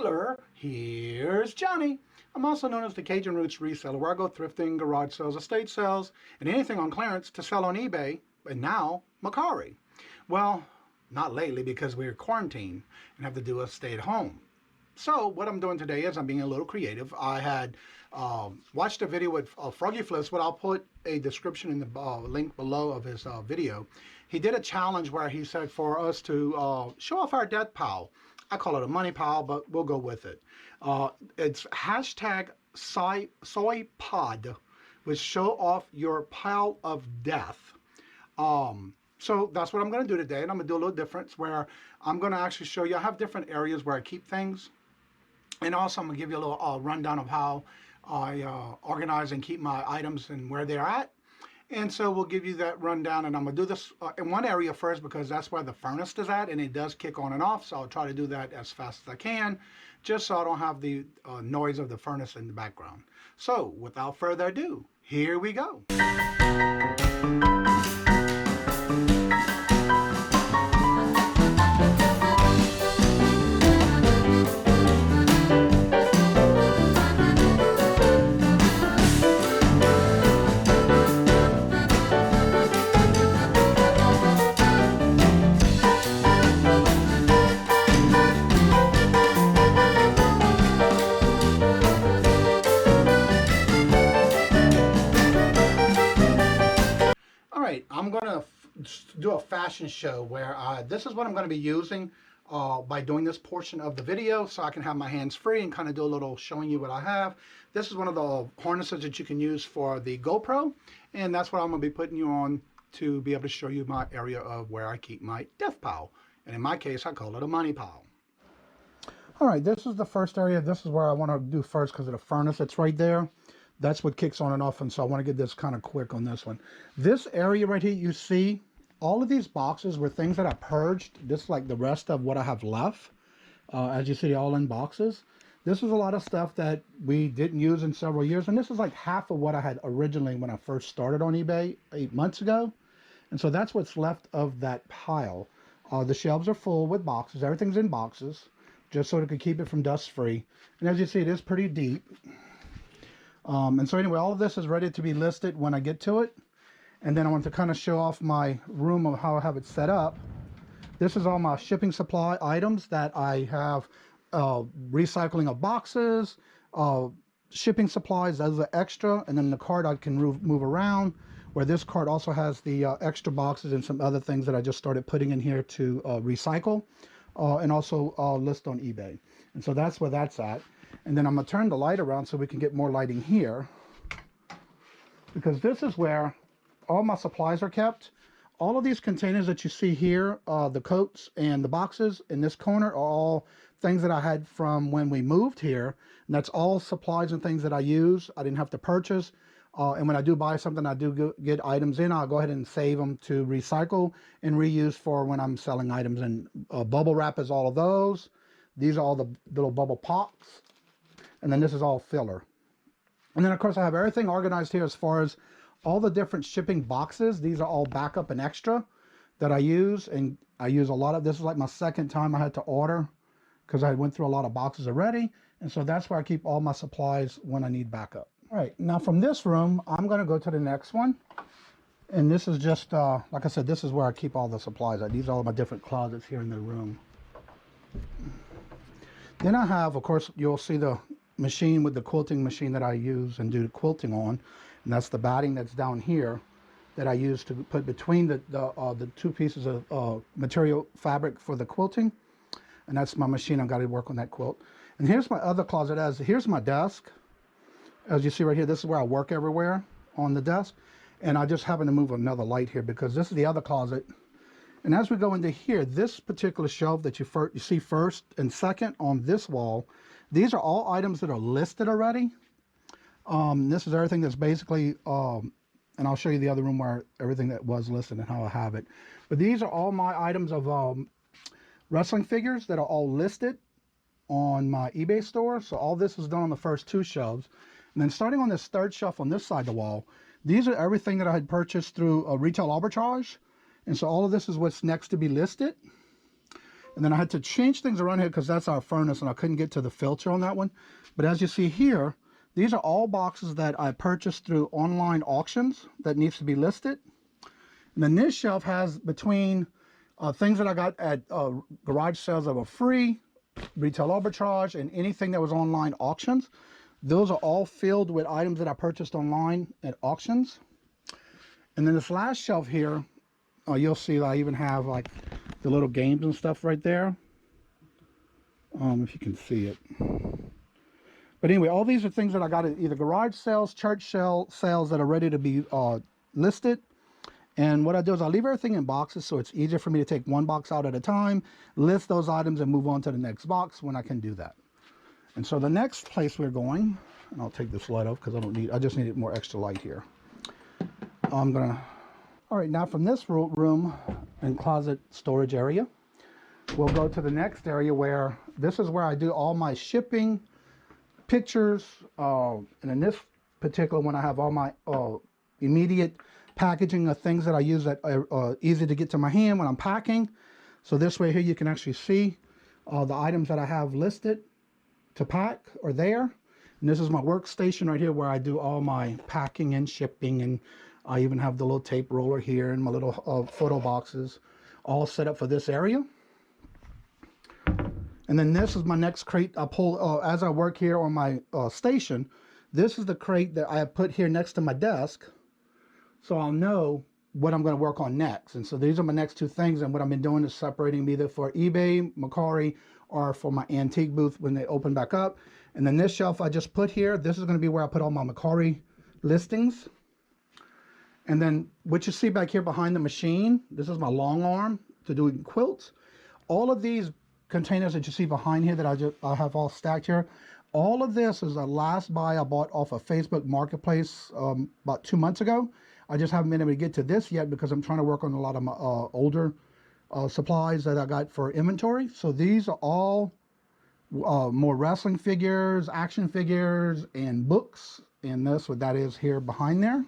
reseller, here's Johnny. I'm also known as the Kajun Roots Reseller, where I go thrifting, garage sales, estate sales, and anything on clearance to sell on eBay, and now Mercari. Well, not lately because we're quarantined and have to do a stay at home. So what I'm doing today is I'm being a little creative. I had watched a video with Froggie Flips, but I'll put a description in the link below of his video. He did a challenge where he said for us to show off our death pile. I call it a money pile, but we'll go with it. It's hashtag O.Y.P.O.D, which show off your pile of death. So that's what I'm going to do today, and I'm going to do a little difference where I'm going to actually show you. I have different areas where I keep things, and also I'm going to give you a little rundown of how I organize and keep my items and where they're at. And so we'll give you that rundown, and I'm going to do this in one area first because that's where the furnace is at, and it does kick on and off, so I'll try to do that as fast as I can, just so I don't have the noise of the furnace in the background. So without further ado, here we go. I'm going to do a fashion show where this is what I'm going to be using by doing this portion of the video, so I can have my hands free and kind of do a little showing you what I have. This is one of the harnesses that you can use for the GoPro, and that's what I'm going to be putting you on to be able to show you my area of where I keep my death pile. And in my case, I call it a money pile. All right, this is the first area. This is where I want to do first because of the furnace. It's right there. That's what kicks on and off, and so I want to get this kind of quick on this one. This area right here, you see, all of these boxes were things that I purged. This is like the rest of what I have left. As you see, all in boxes. This was a lot of stuff that we didn't use in several years, and this is like half of what I had originally when I first started on eBay 8 months ago. And so that's what's left of that pile. The shelves are full with boxes. Everything's in boxes, just so it could keep it from dust free. And as you see, it is pretty deep. And so anyway, all of this is ready to be listed when I get to it. And then I want to kind of show off my room of how I have it set up. This is all my shipping supply items that I have, recycling of boxes, shipping supplies as an extra, and then the cart I can move around, where this cart also has the extra boxes and some other things that I just started putting in here to recycle, and also list on eBay. And so that's where that's at. And then I'm going to turn the light around so we can get more lighting here, because this is where all my supplies are kept. All of these containers that you see here, the coats and the boxes in this corner, are all things that I had from when we moved here. And that's all supplies and things that I use. I didn't have to purchase. And when I do buy something, I do get items in, I'll go ahead and save them to recycle and reuse for when I'm selling items. And bubble wrap is all of those. These are all the little bubble pops. And then this is all filler. And then of course I have everything organized here as far as all the different shipping boxes. These are all backup and extra that I use, and I use a lot of. This is like my second time I had to order because I went through a lot of boxes already. And so that's where I keep all my supplies when I need backup. All right, now from this room, I'm going to go to the next one. And this is just, like I said, this is where I keep all the supplies. These are all my different closets here in the room. Then I have, of course, you'll see the machine with the quilting machine that I use and do quilting on, and that's the batting that's down here that I use to put between the two pieces of material fabric for the quilting. And that's my machine. I've got to work on that quilt. And here's my other closet. Here's my desk. As you see right here, this is where I work everywhere on the desk. And I just happen to move another light here because this is the other closet. And as we go into here, this particular shelf that you see first and second on this wall, these are all items that are listed already. This is everything that's basically, and I'll show you the other room where everything that was listed and how I have it. But these are all my items of wrestling figures that are all listed on my eBay store. So all this is done on the first two shelves. And then starting on this third shelf on this side of the wall, these are everything that I had purchased through a retail arbitrage. And so all of this is what's next to be listed. And then I had to change things around here because that's our furnace and I couldn't get to the filter on that one. But as you see here, these are all boxes that I purchased through online auctions that needs to be listed. And then this shelf has between things that I got at garage sales that were free, retail arbitrage, and anything that was online auctions. Those are all filled with items that I purchased online at auctions. And then this last shelf here, you'll see that I even have like the little games and stuff right there. If you can see it. But anyway, all these are things that I got at either garage sales, church sales that are ready to be listed. And what I do is I leave everything in boxes so it's easier for me to take one box out at a time, list those items, and move on to the next box when I can do that. And so the next place we're going, and I'll take this light off because I just need more extra light here. All right, now from this room and closet storage area, we'll go to the next area where this is where I do all my shipping, pictures, and in this particular one I have all my immediate packaging of things that I use that are easy to get to my hand when I'm packing. So this way here you can actually see the items that I have listed to pack are there. And this is my workstation right here where I do all my packing and shipping, and I even have the little tape roller here and my little photo boxes all set up for this area. And then this is my next crate I pull as I work here on my station. This is the crate that I have put here next to my desk, so I'll know what I'm going to work on next. And so these are my next two things, and what I've been doing is separating them either for eBay, Mercari, or for my antique booth when they open back up. And then this shelf I just put here, this is going to be where I put all my Mercari listings. And then what you see back here behind the machine, this is my long arm to do quilts. All of these containers that you see behind here that I have all stacked here, all of this is a last buy I bought off of Facebook Marketplace about 2 months ago. I just haven't been able to get to this yet because I'm trying to work on a lot of my older supplies that I got for inventory. So these are all more wrestling figures, action figures, and books. And that's what that is here behind there.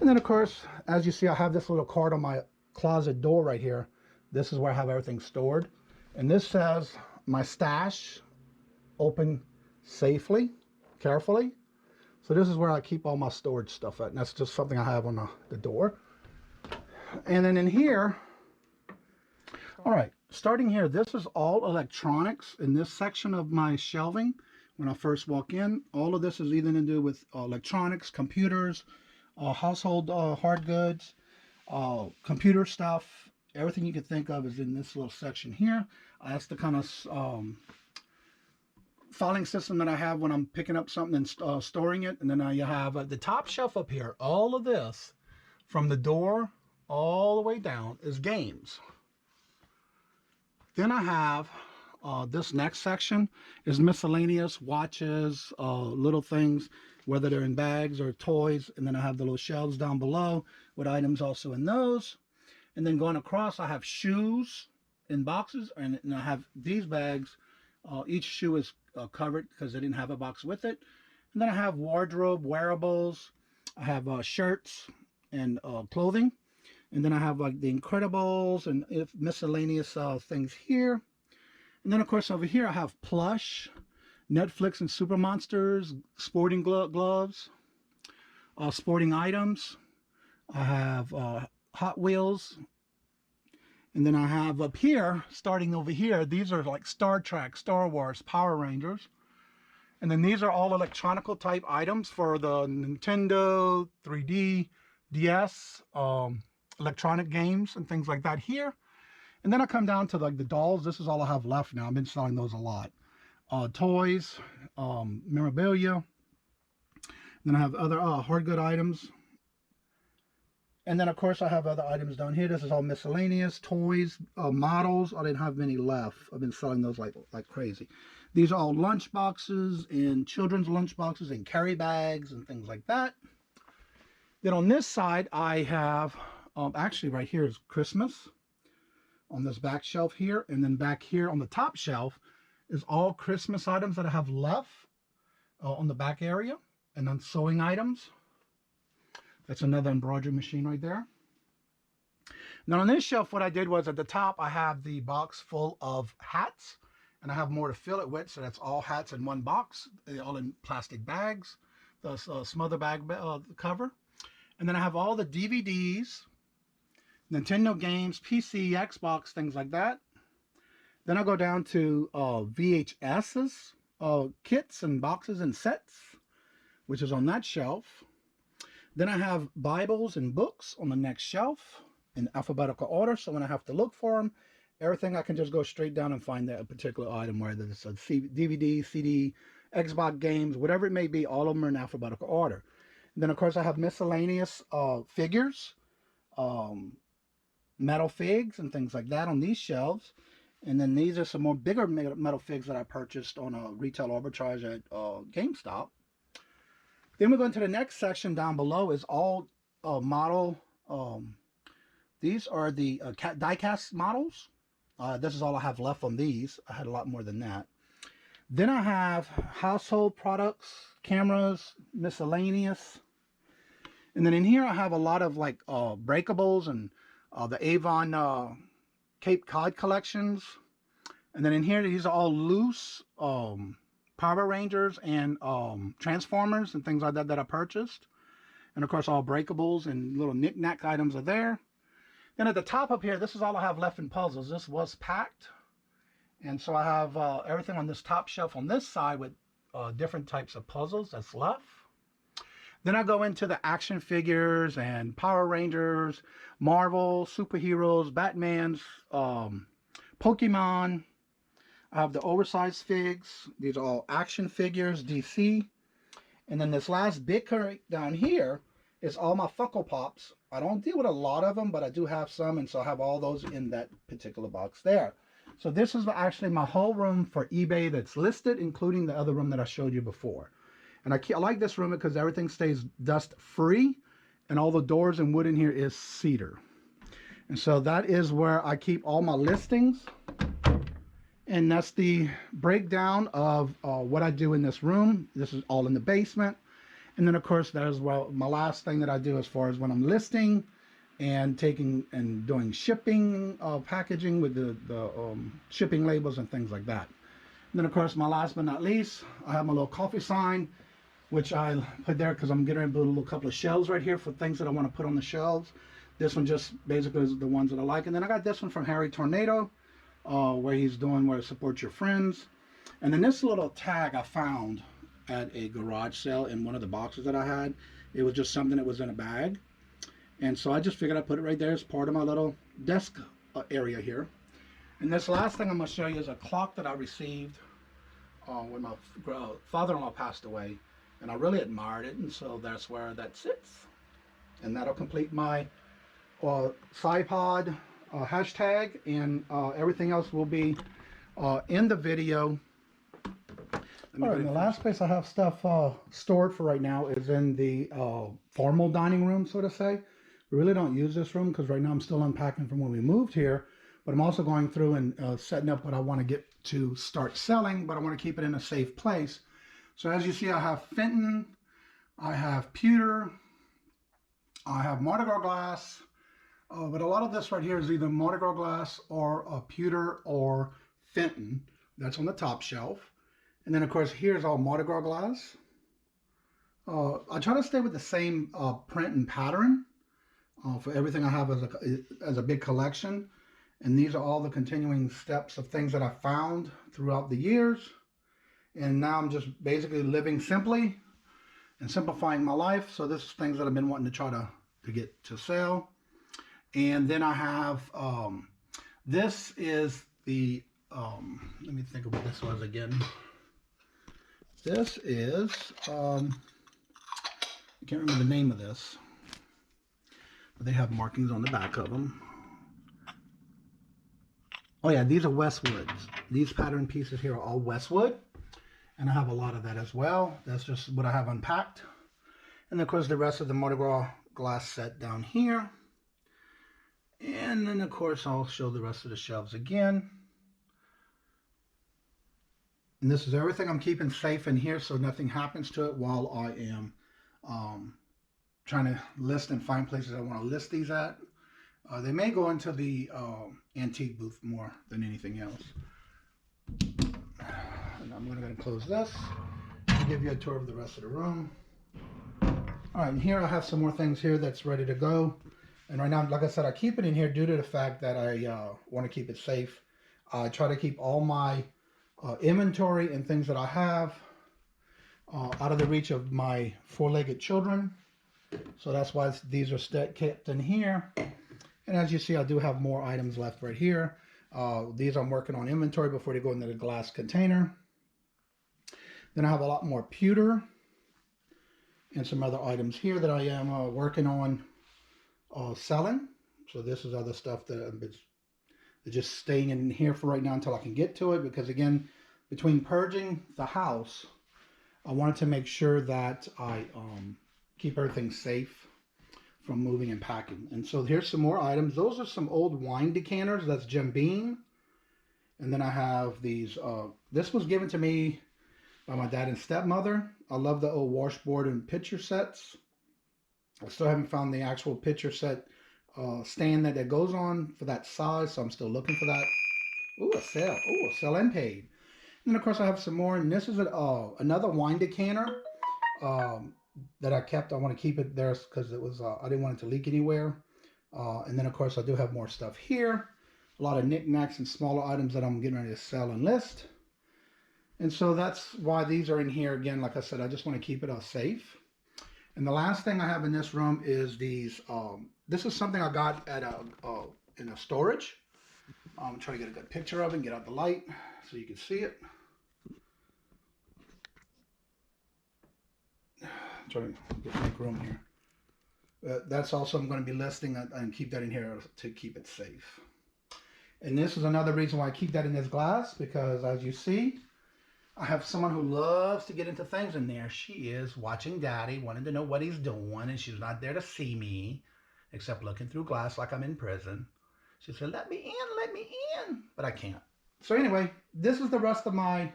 And then of course, as you see, I have this little card on my closet door right here. This is where I have everything stored. And this says, my stash, open safely, carefully. So this is where I keep all my storage stuff at. And that's just something I have on the door. And then in here, all right, starting here, this is all electronics in this section of my shelving. When I first walk in, all of this is either to do with electronics, computers, household hard goods, computer stuff. Everything you can think of is in this little section here. That's the kind of filing system that I have when I'm picking up something and storing it. And then you have the top shelf up here. All of this, from the door all the way down, is games. Then I have this next section is miscellaneous, watches, little things, whether they're in bags or toys. And then I have the little shelves down below with items also in those. And then going across, I have shoes in boxes, and I have these bags. Each shoe is covered because they didn't have a box with it. And then I have wardrobe, wearables. I have shirts and clothing. And then I have like the Incredibles and miscellaneous things here. And then of course over here I have plush, Netflix and Super Monsters, sporting gloves, sporting items. I have Hot Wheels. And then I have up here, starting over here, these are like Star Trek, Star Wars, Power Rangers. And then these are all electronical type items for the Nintendo, 3D, DS, electronic games and things like that here. And then I come down to like the dolls. This is all I have left now. I've been selling those a lot. Toys, memorabilia. And then I have other hard good items. And then of course I have other items down here. This is all miscellaneous, toys, models. I didn't have many left. I've been selling those like crazy. These are all lunch boxes and children's lunch boxes and carry bags and things like that. Then on this side I have, actually right here is Christmas on this back shelf here. And then back here on the top shelf is all Christmas items that I have left on the back area. And then sewing items. That's another embroidery machine right there. Now on this shelf, what I did was at the top, I have the box full of hats, and I have more to fill it with. So that's all hats in one box, all in plastic bags, the smother bag cover. And then I have all the DVDs, Nintendo games, PC, Xbox, things like that. Then I go down to VHSs, kits and boxes and sets, which is on that shelf. Then I have Bibles and books on the next shelf in alphabetical order. So when I have to look for them, everything I can just go straight down and find that particular item, whether it's a DVD, CD, Xbox games, whatever it may be, all of them are in alphabetical order. And then of course I have miscellaneous figures, metal figs and things like that on these shelves. And then these are some more bigger metal figs that I purchased on a retail arbitrage at GameStop. Then we go into the next section down below is all model. These are the die-cast models. This is all I have left on these. I had a lot more than that. Then I have household products, cameras, miscellaneous. And then in here I have a lot of like breakables and the Avon Cape Cod collections. And then in here, these are all loose Power Rangers and Transformers and things like that that I purchased. And of course, all breakables and little knick-knack items are there. Then at the top up here, this is all I have left in puzzles. This was packed. And so I have everything on this top shelf on this side with different types of puzzles that's left. Then I go into the action figures and Power Rangers, Marvel, superheroes, Batman's, Pokemon. I have the oversized figs. These are all action figures, DC. And then this last big crate down here is all my Funko Pops. I don't deal with a lot of them, but I do have some, and so I have all those in that particular box there. So this is actually my whole room for eBay that's listed, including the other room that I showed you before. And I like this room because everything stays dust free, and all the doors and wood in here is cedar. And so that is where I keep all my listings. And that's the breakdown of what I do in this room. This is all in the basement. And then of course that is my last thing that I do as far as when I'm listing and taking and doing shipping, packaging with the shipping labels and things like that. And then of course my last but not least, I have my little coffee sign, which I put there because I'm getting ready to put a little couple of shelves right here for things that I want to put on the shelves. This one just basically is the ones that I like. And then I got this one from Harry Tornado, where he's doing where to support your friends. And then this little tag I found at a garage sale in one of the boxes that I had. It was just something that was in a bag. And so I just figured I'd put it right there as part of my little desk area here. And this last thing I'm going to show you is a clock that I received when my father-in-law passed away. And I really admired it, and so that's where that sits. And that'll complete my SciPod hashtag, and everything else will be in the video. All right, the last place I have stuff stored for right now is in the formal dining room, so to say. We really don't use this room because right now I'm still unpacking from when we moved here, but I'm also going through and setting up what I want to get to start selling, but I want to keep it in a safe place. So as you see, I have Fenton, I have pewter, I have Mardi Gras glass, but a lot of this right here is either Mardi Gras glass or pewter or Fenton. That's on the top shelf. And then of course here's all Mardi Gras glass. I try to stay with the same print and pattern for everything I have as a big collection. And these are all the continuing steps of things that I found throughout the years. And now I'm just basically living simply and simplifying my life. So this is things that I've been wanting to try to get to sell. And then I have, this is the, let me think of what this was again. This is, I can't remember the name of this, but they have markings on the back of them. Oh yeah, these are Westwoods. These pattern pieces here are all Westwood. And I have a lot of that as well. That's just what I have unpacked. And of course the rest of the Mardi Gras glass set down here. And then of course I'll show the rest of the shelves again. And this is everything I'm keeping safe in here so nothing happens to it while I am trying to list and find places I want to list these at. They may go into the antique booth more than anything else. And I'm going to go and close this and give you a tour of the rest of the room. All right, and here I have some more things here that's ready to go. And right now, like I said, I keep it in here due to the fact that I want to keep it safe. I try to keep all my inventory and things that I have out of the reach of my four-legged children. So that's why these are kept in here. And as you see, I do have more items left right here. These I'm working on inventory before they go into the glass container. Then I have a lot more pewter and some other items here that I am working on selling. So this is other stuff that is just staying in here for right now until I can get to it. Because again, between purging the house, I wanted to make sure that I keep everything safe from moving and packing. And so here's some more items. Those are some old wine decanters. That's Jim Beam. And then I have these. This was given to me by my dad and stepmother. I love the old washboard and pitcher sets. I still haven't found the actual pitcher set stand that goes on for that size, so I'm still looking for that. Ooh, a sale. Ooh, a sale and paid. And then of course I have some more, and this is another wine decanter that I kept. I want to keep it there because it was I didn't want it to leak anywhere. And then of course I do have more stuff here. A lot of knickknacks and smaller items that I'm getting ready to sell and list. And so that's why these are in here. Again, like I said, I just want to keep it safe. And the last thing I have in this room is these. This is something I got at in a storage. I'm trying to get a good picture of it and get out the light so you can see it. I'm trying to make room here. That's also I'm going to be listing and keep that in here to keep it safe. And this is another reason why I keep that in this glass, because as you see, I have someone who loves to get into things, and there she is watching Daddy, wanting to know what he's doing, and she's not there to see me, except looking through glass like I'm in prison. She said, let me in, but I can't. So anyway, this is the rest of my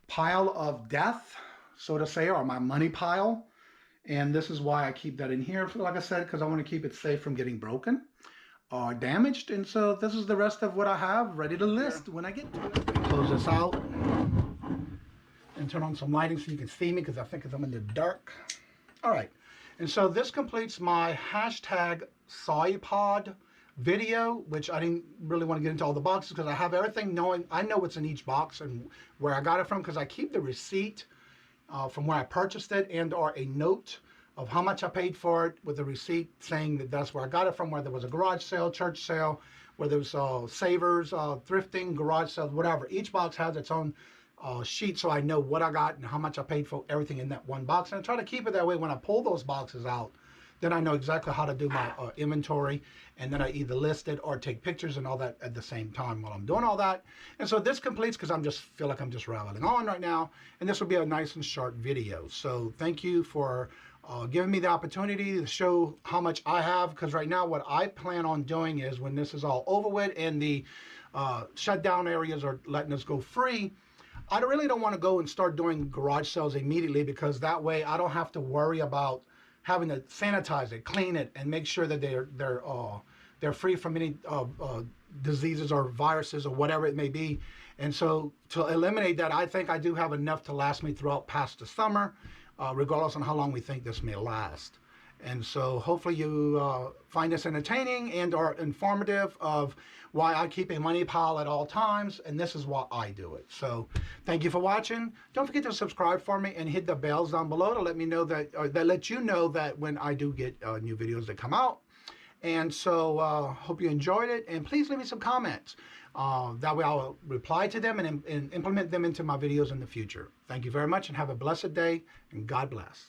pile of death, so to say, or my money pile. And this is why I keep that in here, like I said, because I want to keep it safe from getting broken or damaged. And so this is the rest of what I have ready to list when I get to it. Close this out and turn on some lighting so you can see me, because I think I'm in the dark. All right, and so this completes my hashtag O.Y.P.O.D video, which I didn't really want to get into all the boxes because I have everything knowing. I know what's in each box and where I got it from, because I keep the receipt from where I purchased it, and or a note of how much I paid for it with the receipt saying that that's where I got it from, whether it was a garage sale, church sale, whether it was savers, thrifting, garage sales, whatever. Each box has its own sheet, so I know what I got and how much I paid for everything in that one box. And I try to keep it that way. When I pull those boxes out, then I know exactly how to do my inventory, and then I either list it or take pictures and all that at the same time while I'm doing all that. And so this completes, because I'm just feel like I'm just rambling on right now, and this will be a nice and short video. So thank you for giving me the opportunity to show how much I have, because right now what I plan on doing is, when this is all over with and the shutdown areas are letting us go free, I really don't want to go and start doing garage sales immediately, because that way I don't have to worry about having to sanitize it, clean it, and make sure that they're free from any diseases or viruses or whatever it may be. And so to eliminate that, I think I do have enough to last me throughout past the summer, regardless on how long we think this may last. And so hopefully you find this entertaining and or informative of why I keep a money pile at all times, and this is why I do it. So thank you for watching. Don't forget to subscribe for me and hit the bells down below to let me know that, or that let you know that when I do get new videos that come out. And so hope you enjoyed it, and please leave me some comments. That way I'll reply to them and implement them into my videos in the future. Thank you very much, and have a blessed day, and God bless.